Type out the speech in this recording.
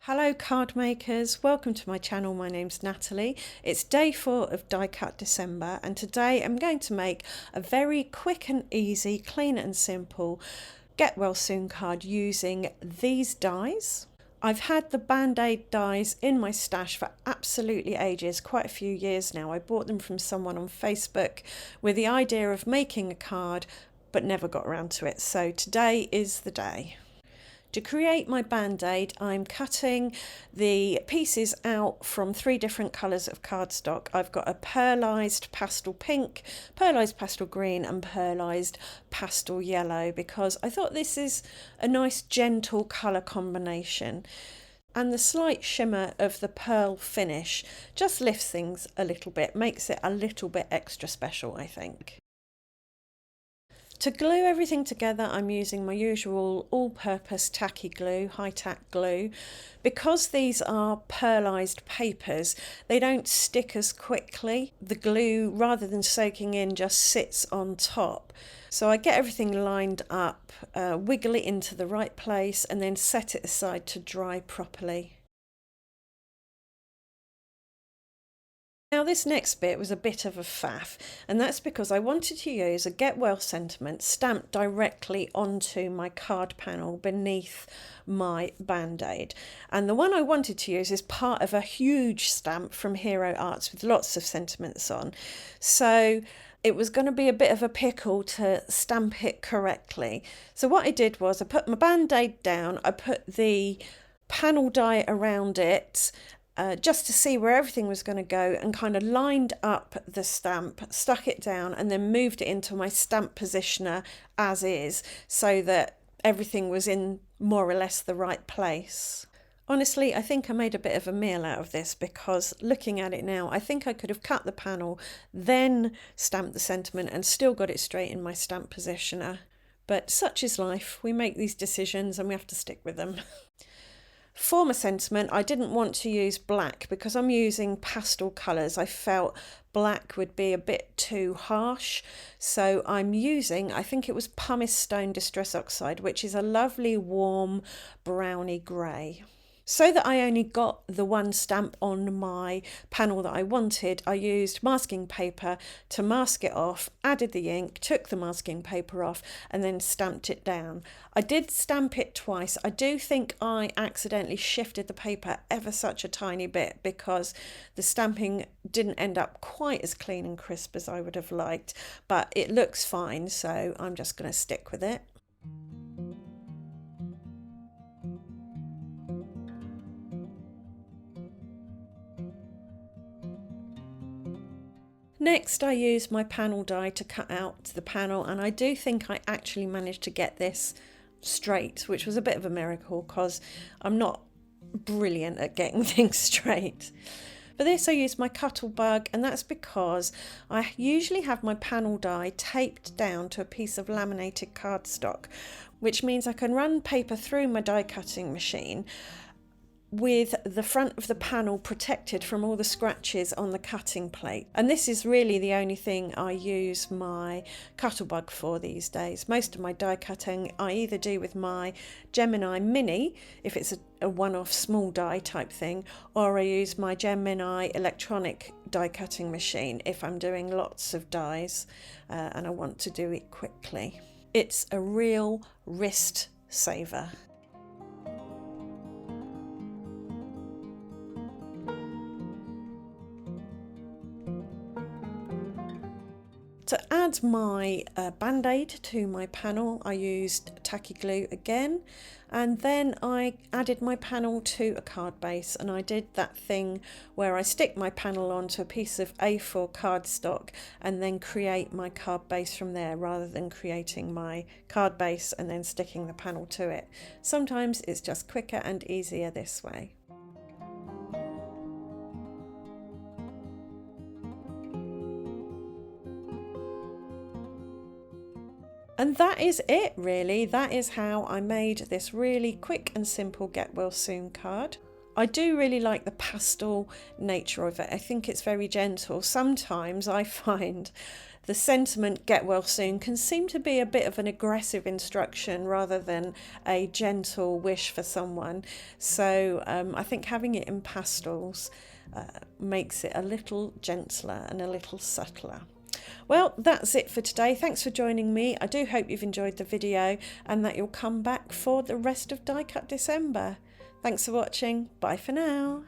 Hello card makers, welcome to my channel. My name's Natalie. It's day 4 of Die Cut December and today I'm going to make a very quick and easy, clean and simple get well soon card using these dies. I've had the BandAid dies in my stash for absolutely ages, quite a few years now. I bought them from someone on Facebook with the idea of making a card but never got around to it, so today is the day. To create my BandAid, I'm cutting the pieces out from 3 different colours of cardstock. I've got a pearlised pastel pink, pearlised pastel green and pearlised pastel yellow because I thought this is a nice gentle colour combination. And the slight shimmer of the pearl finish just lifts things a little bit, makes it a little bit extra special, I think. To glue everything together, I'm using my usual all-purpose tacky glue, high-tack glue. Because these are pearlised papers, they don't stick as quickly. The glue, rather than soaking in, just sits on top. So I get everything lined up, wiggle it into the right place, and then set it aside to dry properly. Now this next bit was a bit of a faff, and that's because I wanted to use a get well sentiment stamped directly onto my card panel beneath my BandAid. And the one I wanted to use is part of a huge stamp from Hero Arts with lots of sentiments on. So it was going to be a bit of a pickle to stamp it correctly. So what I did was I put my BandAid down, I put the panel die around it, just to see where everything was going to go, and kind of lined up the stamp, stuck it down and then moved it into my stamp positioner as is so that everything was in more or less the right place. Honestly, I think I made a bit of a meal out of this because looking at it now, I think I could have cut the panel, then stamped the sentiment and still got it straight in my stamp positioner. But such is life. We make these decisions and we have to stick with them. For my sentiment, I didn't want to use black because I'm using pastel colours. I felt black would be a bit too harsh. So I'm using, I think it was pumice stone distress oxide, which is a lovely warm browny grey. So that I only got the one stamp on my panel that I wanted, I used masking paper to mask it off, added the ink, took the masking paper off and then stamped it down. I did stamp it twice. I do think I accidentally shifted the paper ever such a tiny bit because the stamping didn't end up quite as clean and crisp as I would have liked, but it looks fine, so I'm just going to stick with it. Next I used my panel die to cut out the panel, and I do think I actually managed to get this straight, which was a bit of a miracle because I'm not brilliant at getting things straight. For this I used my Cuttlebug, and that's because I usually have my panel die taped down to a piece of laminated cardstock, which means I can run paper through my die cutting machine with the front of the panel protected from all the scratches on the cutting plate. And this is really the only thing I use my Cuttlebug for these days. Most of my die cutting I either do with my Gemini Mini, if it's a one-off small die type thing, or I use my Gemini electronic die cutting machine if I'm doing lots of dies and I want to do it quickly. It's a real wrist saver. To add my BandAid to my panel, I used tacky glue again, and then I added my panel to a card base, and I did that thing where I stick my panel onto a piece of A4 cardstock and then create my card base from there rather than creating my card base and then sticking the panel to it. Sometimes it's just quicker and easier this way. And that is it really. That is how I made this really quick and simple get well soon card. I do really like the pastel nature of it. I think it's very gentle. Sometimes I find the sentiment "get well soon" can seem to be a bit of an aggressive instruction rather than a gentle wish for someone. So I think having it in pastels makes it a little gentler and a little subtler. Well, that's it for today. Thanks for joining me. I do hope you've enjoyed the video and that you'll come back for the rest of Die Cut December. Thanks for watching. Bye for now.